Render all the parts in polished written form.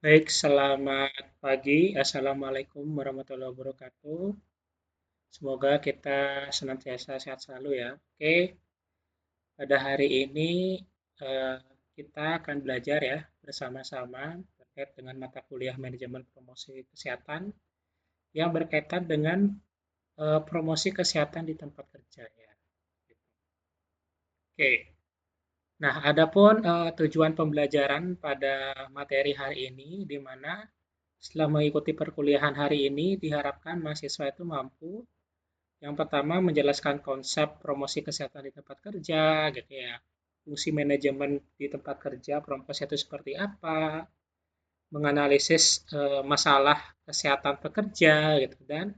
Baik, selamat pagi. Assalamualaikum warahmatullahi wabarakatuh. Semoga kita senantiasa sehat selalu ya. Oke, pada hari ini eh, kita akan belajar ya bersama-sama terkait dengan mata kuliah manajemen promosi kesehatan yang berkaitan dengan promosi kesehatan di tempat kerja ya. Oke, nah adapun tujuan pembelajaran pada materi hari ini di mana setelah mengikuti perkuliahan hari ini, diharapkan mahasiswa itu mampu yang pertama menjelaskan konsep promosi kesehatan di tempat kerja, gitu ya. Fungsi manajemen di tempat kerja, promosi itu seperti apa, menganalisis masalah kesehatan pekerja, gitu dan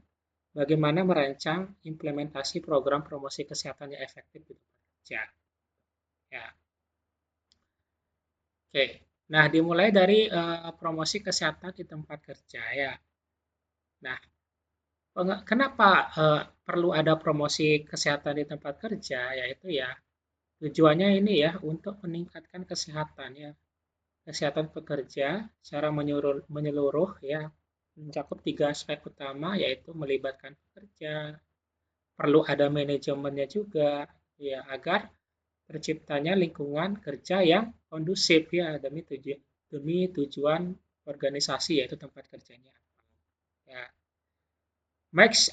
bagaimana merancang implementasi program promosi kesehatan yang efektif di tempat kerja. Ya, oke. Nah, dimulai dari promosi kesehatan di tempat kerja ya. Nah, kenapa perlu ada promosi kesehatan di tempat kerja? Yaitu ya tujuannya ini ya untuk meningkatkan kesehatan ya, kesehatan pekerja secara menyeluruh ya, mencakup tiga aspek utama yaitu melibatkan pekerja, perlu ada manajemennya juga ya agar terciptanya lingkungan kerja yang kondusif ya demi tujuan organisasi yaitu tempat kerjanya. Ya, Max,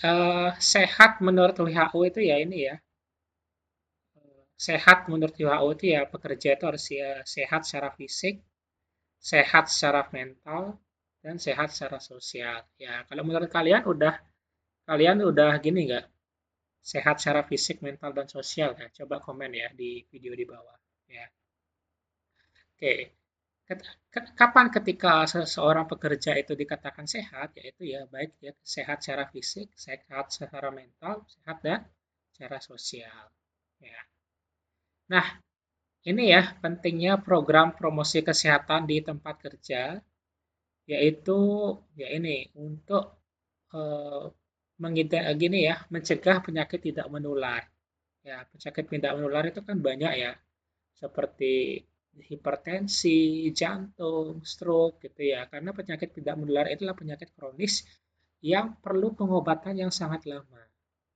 sehat menurut WHO itu ya ini ya, sehat menurut WHO itu ya pekerja itu harus ya sehat secara fisik, sehat secara mental, dan sehat secara sosial. Ya, kalau menurut kalian udah gini nggak? Sehat secara fisik, mental, dan sosial ya? Coba komen ya di video di bawah. Ya, oke. Kapan ketika seseorang pekerja itu dikatakan sehat? Yaitu ya baik ya sehat secara fisik, sehat secara mental, sehat dan secara sosial. Ya. Nah, ini ya pentingnya program promosi kesehatan di tempat kerja, yaitu ya ini untuk eh, gini ya, mencegah penyakit tidak menular. Ya, penyakit tidak menular itu kan banyak ya, seperti hipertensi, jantung, stroke gitu ya. Karena penyakit tidak menular itulah penyakit kronis yang perlu pengobatan yang sangat lama.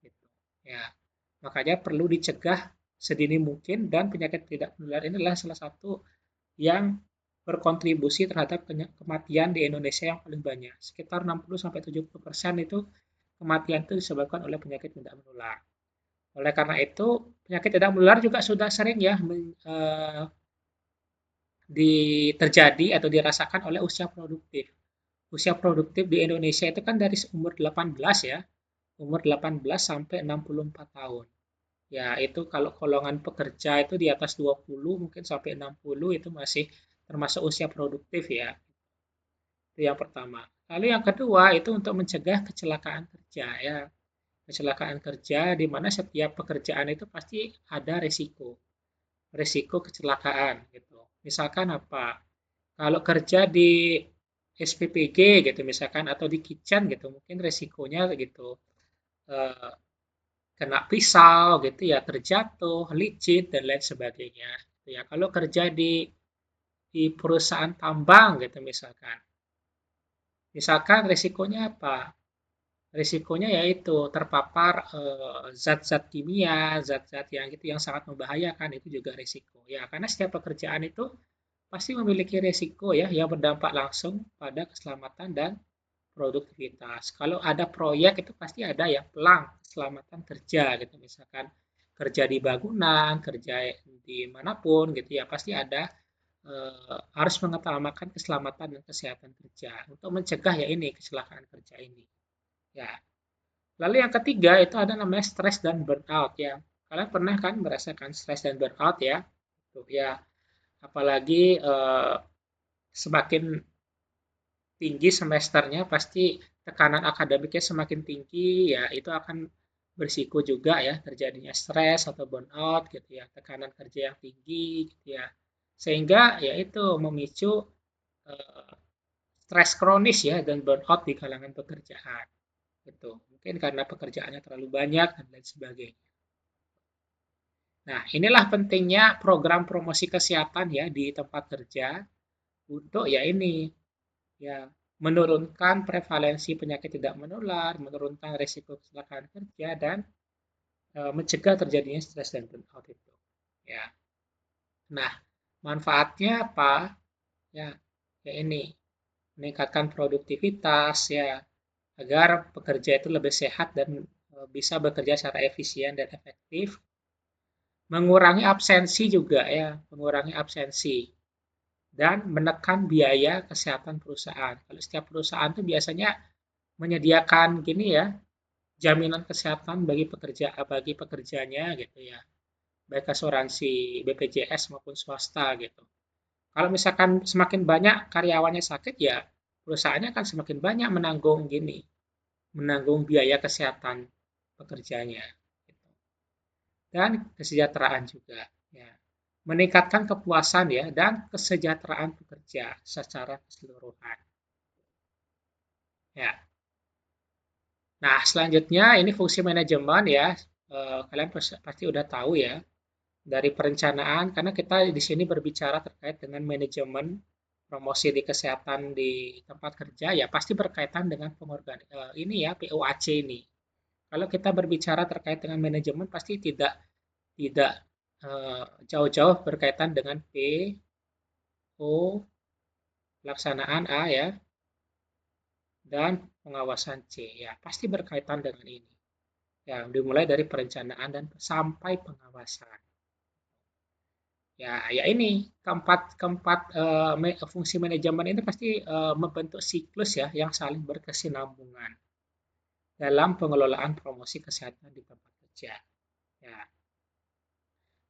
Gitu. Ya, makanya perlu dicegah sedini mungkin dan penyakit tidak menular ini adalah salah satu yang berkontribusi terhadap kematian di Indonesia yang paling banyak. Sekitar 60-70% itu kematian itu disebabkan oleh penyakit tidak menular. Oleh karena itu, penyakit tidak menular juga sudah sering ya terjadi atau dirasakan oleh usia produktif. Usia produktif di Indonesia itu kan dari umur 18 ya, umur 18 sampai 64 tahun. Ya, itu kalau golongan pekerja itu di atas 20 mungkin sampai 60 itu masih termasuk usia produktif ya. Itu yang pertama. Lalu yang kedua itu untuk mencegah kecelakaan kerja ya. Kecelakaan kerja di mana setiap pekerjaan itu pasti ada risiko. Risiko kecelakaan gitu. Misalkan apa? Kalau kerja di SPPG gitu misalkan atau di kitchen gitu mungkin risikonya gitu eh, kena pisau gitu ya, terjatuh, licin dan lain sebagainya. Gitu ya. Kalau kerja di perusahaan tambang gitu misalkan. Misalkan risikonya apa? Risikonya yaitu terpapar zat-zat kimia, zat-zat yang itu yang sangat membahayakan itu juga risiko. Ya, karena setiap pekerjaan itu pasti memiliki risiko ya yang berdampak langsung pada keselamatan dan produktivitas. Kalau ada proyek itu pasti ada ya pelang keselamatan kerja gitu. Misalkan kerja di bangunan, kerja di manapun gitu ya pasti ada harus mengutamakan keselamatan dan kesehatan kerja untuk mencegah ya ini kecelakaan kerja ini. Ya. Lalu yang ketiga itu ada namanya stres dan burnout ya. Kalian pernah kan merasakan stres dan burnout ya? Tuh ya, apalagi semakin tinggi semesternya pasti tekanan akademiknya semakin tinggi ya itu akan berisiko juga ya terjadinya stres atau burnout gitu ya tekanan kerja yang tinggi gitu ya sehingga ya itu memicu eh, stres kronis ya dan burnout di kalangan pekerjaan gitu mungkin karena pekerjaannya terlalu banyak dan lain sebagainya. Nah, inilah pentingnya program promosi kesehatan ya di tempat kerja untuk ya ini ya menurunkan prevalensi penyakit tidak menular, menurunkan risiko kecelakaan kerja, dan mencegah terjadinya stres dan burnout itu. Ya. Nah, manfaatnya apa? Ya, ya ini meningkatkan produktivitas ya agar pekerja itu lebih sehat dan bisa bekerja secara efisien dan efektif. Mengurangi absensi juga ya, mengurangi absensi dan menekan biaya kesehatan perusahaan. Kalau setiap perusahaan itu biasanya menyediakan gini ya, jaminan kesehatan bagi pekerjanya gitu ya, baik asuransi BPJS maupun swasta gitu. Kalau misalkan semakin banyak karyawannya sakit ya perusahaannya akan semakin banyak menanggung biaya kesehatan pekerjanya gitu. Dan kesejahteraan juga ya. Meningkatkan kepuasan ya dan kesejahteraan pekerja secara keseluruhan. Ya. Nah, selanjutnya ini fungsi manajemen ya. Kalian pasti udah tahu ya dari perencanaan karena kita di sini berbicara terkait dengan manajemen promosi di kesehatan di tempat kerja ya pasti berkaitan dengan ini ya POAC ini. Kalau kita berbicara terkait dengan manajemen pasti tidak jauh-jauh berkaitan dengan O pelaksanaan A ya dan pengawasan C ya pasti berkaitan dengan ini. Yang dimulai dari perencanaan dan sampai pengawasan. Ya ini keempat keempat fungsi manajemen ini pasti membentuk siklus ya yang saling berkesinambungan dalam pengelolaan promosi kesehatan di tempat kerja. Ya.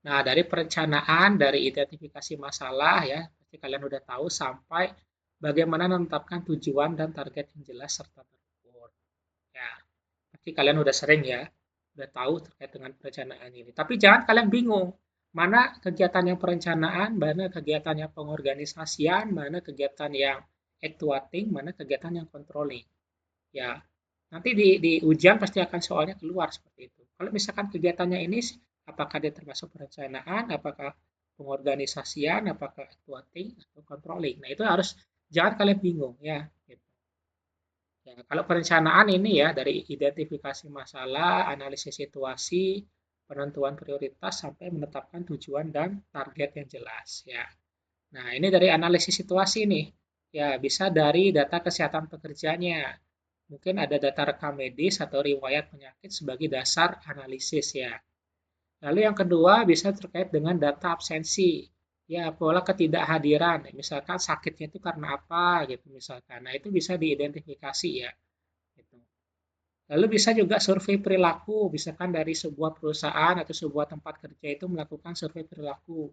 Nah, dari perencanaan, dari identifikasi masalah ya, pasti kalian udah tahu sampai bagaimana menetapkan tujuan dan target yang jelas serta terukur. Ya, pasti kalian udah sering ya, udah tahu terkait dengan perencanaan ini. Tapi jangan kalian bingung, mana kegiatan yang perencanaan, mana kegiatan yang pengorganisasian, mana kegiatan yang actuating, mana kegiatan yang controlling. Ya, nanti di ujian pasti akan soalnya keluar seperti itu. Kalau misalkan kegiatannya ini, apakah dia termasuk perencanaan, apakah pengorganisasian, apakah actuating, atau controlling. Nah, itu harus jangan kalian bingung ya. Gitu. Ya, kalau perencanaan ini ya dari identifikasi masalah, analisis situasi, penentuan prioritas sampai menetapkan tujuan dan target yang jelas ya. Nah, ini dari analisis situasi nih. Ya, bisa dari data kesehatan pekerjanya. Mungkin ada data rekam medis atau riwayat penyakit sebagai dasar analisis ya. Lalu yang kedua bisa terkait dengan data absensi. Ya, pola ketidakhadiran. Misalkan sakitnya itu karena apa gitu misalkan. Nah, itu bisa diidentifikasi ya. Gitu. Lalu bisa juga survei perilaku, misalkan dari sebuah perusahaan atau sebuah tempat kerja itu melakukan survei perilaku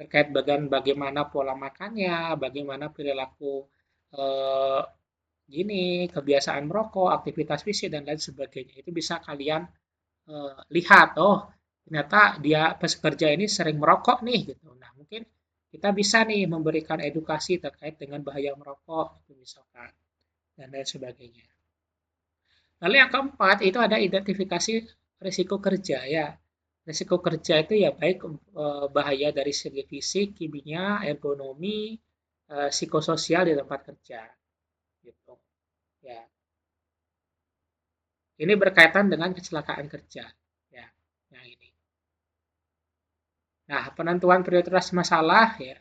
terkait bagaimana pola makannya, bagaimana perilaku eh, gini, kebiasaan merokok, aktivitas fisik dan lain sebagainya. Itu bisa kalian lihat, oh ternyata dia pekerja ini sering merokok nih gitu. Nah, mungkin kita bisa nih memberikan edukasi terkait dengan bahaya merokok, gitu, misalkan dan lain sebagainya. Lalu yang keempat itu ada identifikasi risiko kerja ya. Risiko kerja itu ya baik bahaya dari segi fisik, kimia, ergonomi, psikososial di tempat kerja gitu. Ya. Ini berkaitan dengan kecelakaan kerja. Ya. Yang ini. Nah, penentuan prioritas masalah ya.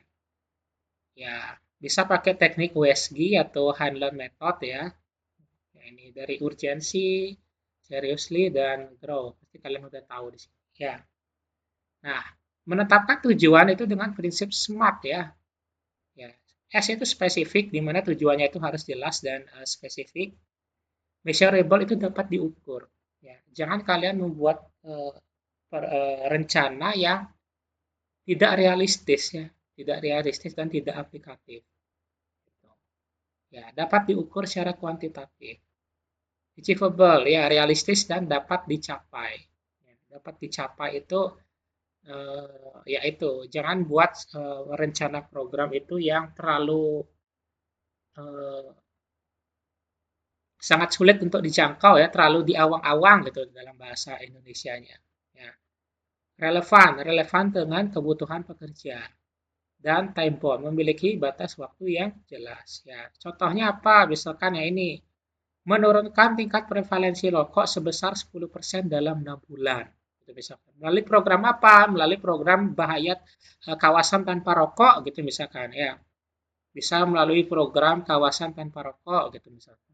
Ya, bisa pakai teknik WSG atau Handler Method ya. Ya, ini dari urgensi, seriously dan grow. Pasti kalian udah tahu di sini. Ya. Nah, menetapkan tujuan itu dengan prinsip SMART ya. Ya. S itu spesifik, di mana tujuannya itu harus jelas dan spesifik. Measurable itu dapat diukur. Ya. Jangan kalian membuat rencana yang tidak realistis ya, tidak realistis dan tidak aplikatif. Ya, dapat diukur secara kuantitatif. Achievable ya, realistis dan dapat dicapai. Ya, dapat dicapai itu yaitu jangan buat rencana program itu yang terlalu eh, sangat sulit untuk dijangkau ya, terlalu diawang-awang gitu dalam bahasa Indonesianya. Ya. Relevan dengan kebutuhan pekerja. dan time bound, memiliki batas waktu yang jelas. Ya, contohnya apa? Misalkan ya ini, menurunkan tingkat prevalensi rokok sebesar 10% dalam 6 bulan. Gitu misalkan. Melalui program apa? Melalui program bahaya kawasan tanpa rokok gitu misalkan ya. Bisa melalui program kawasan tanpa rokok gitu misalkan.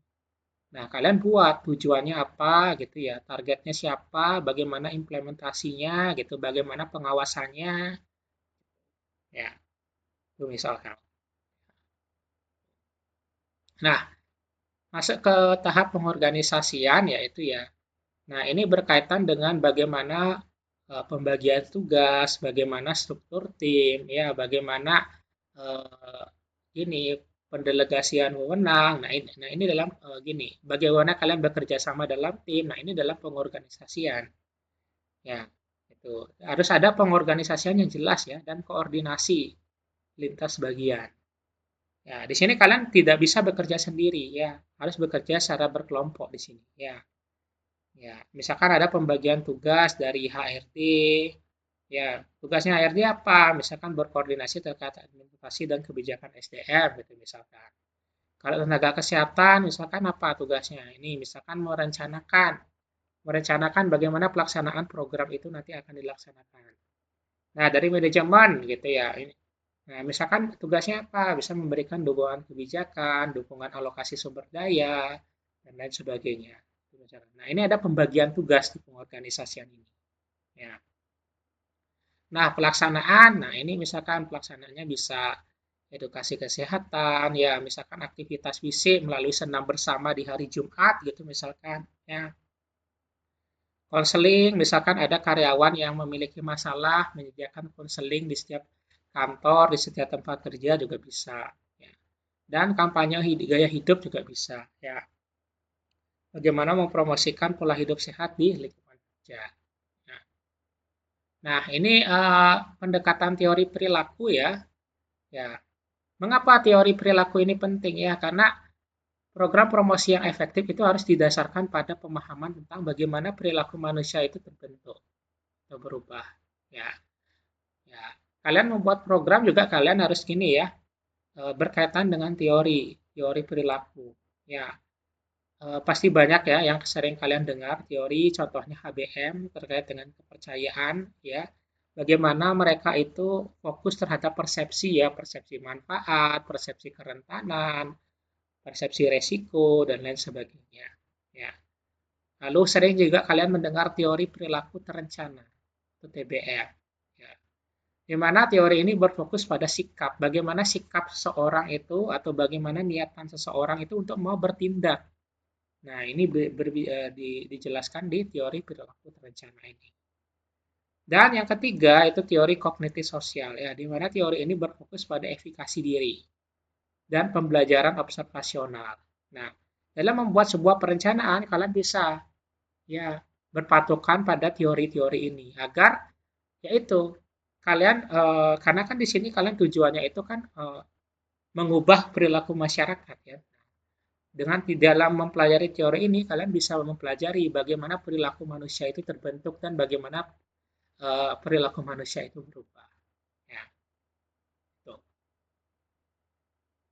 Nah, kalian buat tujuannya apa gitu ya, targetnya siapa, bagaimana implementasinya gitu, bagaimana pengawasannya, ya, itu misalkan. Nah, masuk ke tahap pengorganisasian yaitu ya. Nah, ini berkaitan dengan bagaimana pembagian tugas, bagaimana struktur tim, ya, bagaimana eh, ini pendelegasian wewenang. Nah ini dalam gini, bagaimana kalian bekerja sama dalam tim. Nah, ini dalam pengorganisasian. Ya, itu harus ada pengorganisasian yang jelas ya dan koordinasi lintas bagian. Ya, di sini kalian tidak bisa bekerja sendiri ya, harus bekerja secara berkelompok di sini ya. Ya, misalkan ada pembagian tugas dari HRD, ya, tugasnya HRD apa? Misalkan berkoordinasi terkait administrasi dan kebijakan SDM, gitu misalkan. Kalau tenaga kesehatan, misalkan apa tugasnya? Ini misalkan merencanakan bagaimana pelaksanaan program itu nanti akan dilaksanakan. Nah, dari manajemen gitu ya. Nah, misalkan tugasnya apa? Bisa memberikan dukungan kebijakan, dukungan alokasi sumber daya, dan lain sebagainya. Nah, ini ada pembagian tugas di pengorganisasian ini. Ya. Nah, pelaksanaan, nah ini misalkan pelaksanaannya bisa edukasi kesehatan, ya misalkan aktivitas fisik melalui senam bersama di hari Jumat gitu misalkan, ya. Konseling, misalkan ada karyawan yang memiliki masalah, menyediakan konseling di setiap kantor, di setiap tempat kerja juga bisa. Ya. Dan kampanye gaya hidup juga bisa. Ya. Bagaimana mempromosikan pola hidup sehat di lingkungan kerja. Nah, ini pendekatan teori perilaku ya. Ya, mengapa teori perilaku ini penting ya? Karena program promosi yang efektif itu harus didasarkan pada pemahaman tentang bagaimana perilaku manusia itu terbentuk atau berubah. Ya, ya. Kalian membuat program juga kalian harus gini ya, berkaitan dengan teori perilaku. Ya, pasti banyak ya yang sering kalian dengar teori, contohnya HBM terkait dengan kepercayaan, ya. Bagaimana mereka itu fokus terhadap persepsi ya, persepsi manfaat, persepsi kerentanan, persepsi resiko, dan lain sebagainya. Ya. Lalu sering juga kalian mendengar teori perilaku terencana, atau TBR. Ya. Di mana teori ini berfokus pada sikap, bagaimana sikap seseorang itu atau bagaimana niatan seseorang itu untuk mau bertindak. Nah, ini dijelaskan di teori perilaku terencana ini. Dan yang ketiga itu teori kognitif sosial ya, di mana teori ini berfokus pada efikasi diri dan pembelajaran observasional. Nah, dalam membuat sebuah perencanaan kalian bisa ya berpatokan pada teori-teori ini agar yaitu kalian karena kan di sini kalian tujuannya itu kan mengubah perilaku masyarakat ya. Dengan di dalam mempelajari teori ini kalian bisa mempelajari bagaimana perilaku manusia itu terbentuk dan bagaimana perilaku manusia itu berubah. Ya, tuh.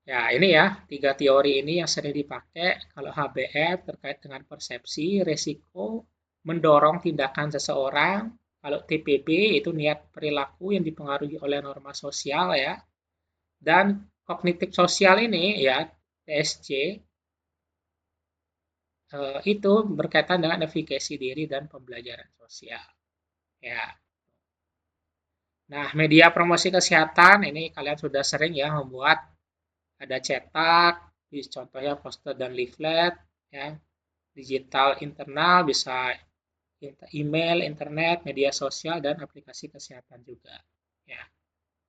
Ya, ini ya, tiga teori ini yang sering dipakai kalau HBR terkait dengan persepsi, resiko, mendorong tindakan seseorang. Kalau TPB itu niat perilaku yang dipengaruhi oleh norma sosial ya. Dan kognitif sosial ini ya, TSC, itu berkaitan dengan efikasi diri dan pembelajaran sosial. Ya. Nah, media promosi kesehatan ini kalian sudah sering ya membuat ada cetak, contohnya poster dan leaflet, ya, digital internal bisa email, internet, media sosial dan aplikasi kesehatan juga. Ya,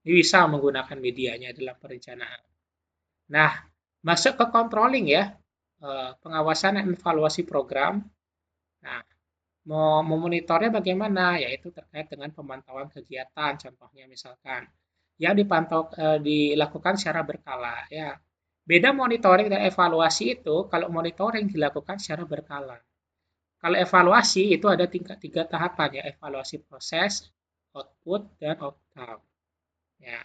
ini bisa menggunakan medianya dalam perencanaan. Nah, masuk ke controlling ya, pengawasan dan evaluasi program. Nah, mau memonitornya bagaimana? Yaitu terkait dengan pemantauan kegiatan, contohnya misalkan yang dipantau dilakukan secara berkala ya. Beda monitoring dan evaluasi itu kalau monitoring dilakukan secara berkala. Kalau evaluasi itu ada tiga tahapan ya, evaluasi proses, output, dan outcome. Ya.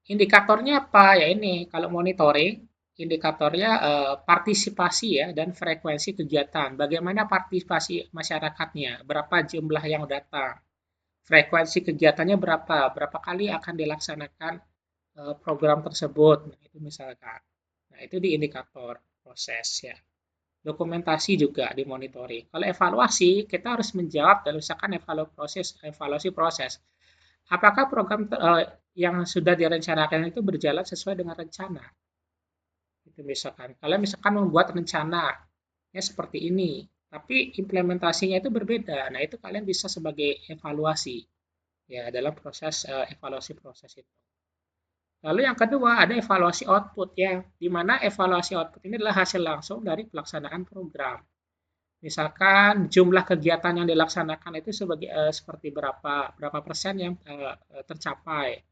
Indikatornya apa? Ya ini, kalau monitoring, indikatornya partisipasi ya dan frekuensi kegiatan. Bagaimana partisipasi masyarakatnya? Berapa jumlah yang datang? Frekuensi kegiatannya berapa? Berapa kali akan dilaksanakan program tersebut? Nah, itu misalkan. Nah, itu di indikator proses ya. Dokumentasi juga dimonitoring. Kalau evaluasi, kita harus menjawab dan misalkan evaluasi proses. Apakah program yang sudah direncanakan itu berjalan sesuai dengan rencana? Itu misalkan. Kalian misalkan membuat rencana ya seperti ini, tapi implementasinya itu berbeda. Nah, itu kalian bisa sebagai evaluasi ya dalam proses evaluasi proses itu. Lalu yang kedua ada evaluasi output ya, di mana evaluasi output ini adalah hasil langsung dari pelaksanaan program. Misalkan jumlah kegiatan yang dilaksanakan itu seperti berapa persen yang tercapai,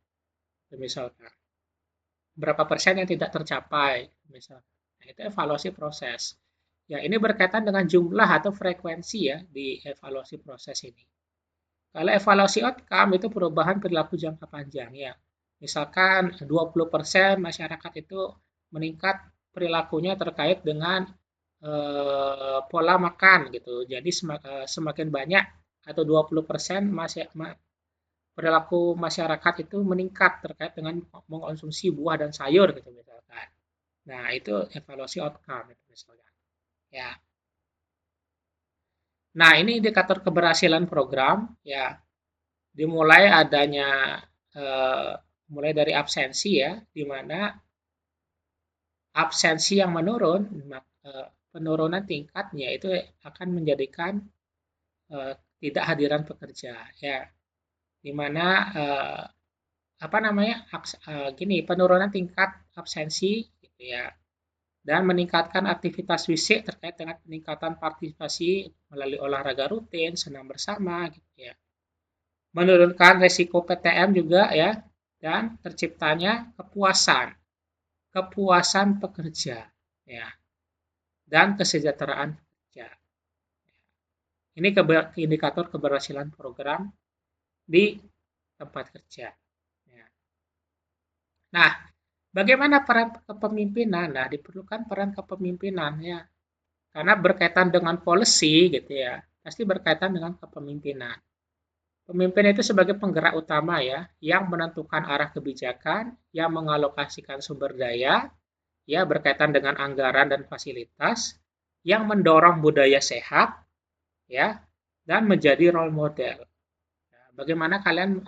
misalkan berapa persen yang tidak tercapai, misalkan. Nah, itu evaluasi proses. Ya, ini berkaitan dengan jumlah atau frekuensi ya di evaluasi proses ini. Kalau evaluasi outcome itu perubahan perilaku jangka panjang ya. Misalkan 20% masyarakat itu meningkat perilakunya terkait dengan pola makan gitu. Jadi semakin banyak atau 20% perilaku masyarakat itu meningkat terkait dengan mengkonsumsi buah dan sayur gitu misalkan. Nah, itu evaluasi outcome itu misalkan. Ya. Nah, ini indikator keberhasilan program ya. Dimulai adanya eh, mulai dari absensi ya, di mana absensi yang menurun, penurunan tingkatnya itu akan menjadikan eh, tidak hadiran pekerja ya, di mana apa namanya gini penurunan tingkat absensi gitu ya, dan meningkatkan aktivitas fisik terkait dengan peningkatan partisipasi melalui olahraga rutin, senam bersama gitu ya. Menurunkan resiko PTM juga ya, dan terciptanya kepuasan, kepuasan pekerja ya, dan kesejahteraan pekerja. Ini indikator keberhasilan program di tempat kerja. Ya. Nah, bagaimana peran kepemimpinan? Nah, diperlukan peran kepemimpinan ya, karena berkaitan dengan policy gitu ya, pasti berkaitan dengan kepemimpinan. Pemimpin itu sebagai penggerak utama ya, yang menentukan arah kebijakan, yang mengalokasikan sumber daya, ya berkaitan dengan anggaran dan fasilitas, yang mendorong budaya sehat, ya, dan menjadi role model. Nah, bagaimana kalian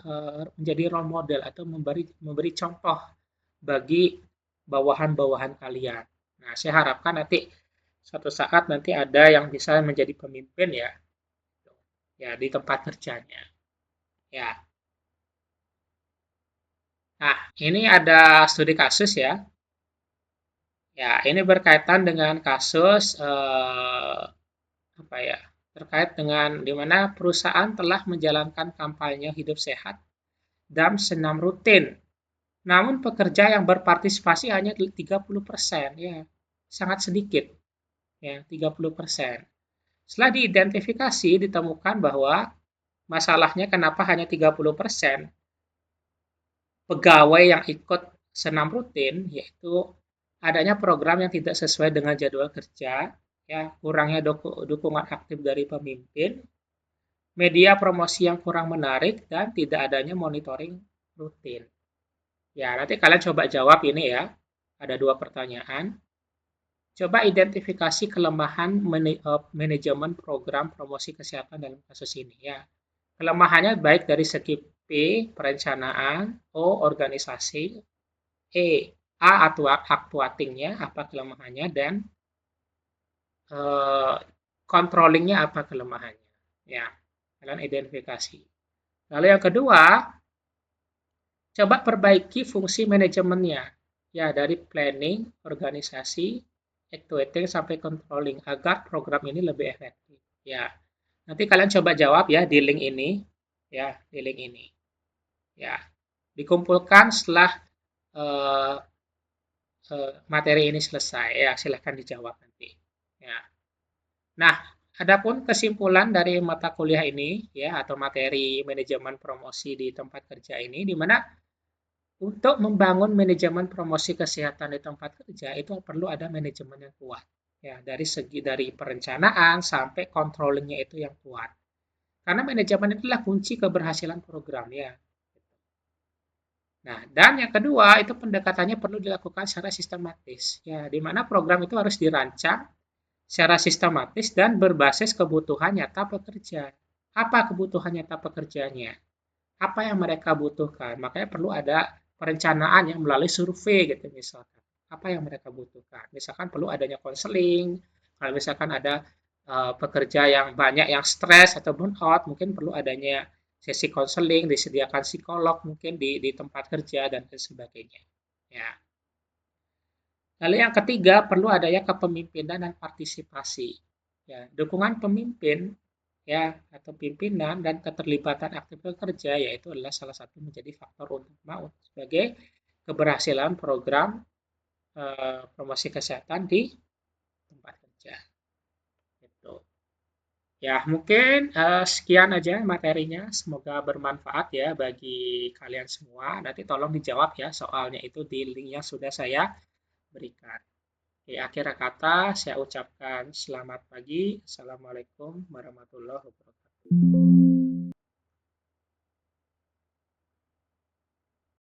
menjadi role model atau memberi contoh bagi bawahan-bawahan kalian. Nah, saya harapkan nanti suatu saat nanti ada yang bisa menjadi pemimpin ya, ya di tempat kerjanya. Ya. Nah, ini ada studi kasus ya. Ya, ini berkaitan dengan kasus apa ya? Terkait dengan di mana perusahaan telah menjalankan kampanye hidup sehat dan senam rutin. Namun pekerja yang berpartisipasi hanya 30%, ya. Sangat sedikit, ya, 30%. Setelah diidentifikasi ditemukan bahwa masalahnya kenapa hanya 30% pegawai yang ikut senam rutin, yaitu adanya program yang tidak sesuai dengan jadwal kerja, ya, kurangnya dukungan aktif dari pemimpin, media promosi yang kurang menarik, dan tidak adanya monitoring rutin. Ya, nanti kalian coba jawab ini ya. Ada dua pertanyaan. Coba identifikasi kelemahan manajemen program promosi kesehatan dalam kasus ini ya. Kelemahannya baik dari segi P, perencanaan, O, organisasi, E, A, actuatingnya, apa kelemahannya, dan eh, controllingnya apa kelemahannya. Ya, kalian identifikasi. Lalu yang kedua, coba perbaiki fungsi manajemennya. Ya, dari planning, organisasi, actuating, sampai controlling agar program ini lebih efektif. Ya, nanti kalian coba jawab ya di link ini. Ya, di link ini. Ya, dikumpulkan setelah eh, materi ini selesai. Ya, silahkan dijawab nanti. Ya. Nah, adapun kesimpulan dari mata kuliah ini ya atau materi manajemen promosi di tempat kerja ini di mana Untuk membangun manajemen promosi kesehatan di tempat kerja itu perlu ada manajemen yang kuat. Ya, dari segi dari perencanaan sampai controllingnya itu yang kuat. Karena manajemen itulah kunci keberhasilan program ya. Nah, dan yang kedua itu pendekatannya perlu dilakukan secara sistematis. Ya, di mana program itu harus dirancang secara sistematis dan berbasis kebutuhan nyata pekerja. Apa kebutuhan nyata pekerjanya? Apa yang mereka butuhkan? Makanya perlu ada perencanaan yang melalui survei gitu misalkan. Apa yang mereka butuhkan? Misalkan perlu adanya konseling, kalau misalkan ada pekerja yang banyak yang stres atau burnout, mungkin perlu adanya sesi konseling, disediakan psikolog mungkin di tempat kerja dan lain sebagainya. Ya. Lalu yang ketiga, perlu adanya kepemimpinan dan partisipasi. Ya, dukungan pemimpin ya atau pimpinan dan keterlibatan aktif pekerja yaitu adalah salah satu menjadi faktor utama sebagai keberhasilan program promosi kesehatan di tempat kerja. Gitu. Ya, mungkin sekian aja materinya. Semoga bermanfaat ya bagi kalian semua. Nanti tolong dijawab ya soalnya itu di link yang sudah saya berikan. Di akhir kata, saya ucapkan selamat pagi. Assalamualaikum warahmatullahi wabarakatuh.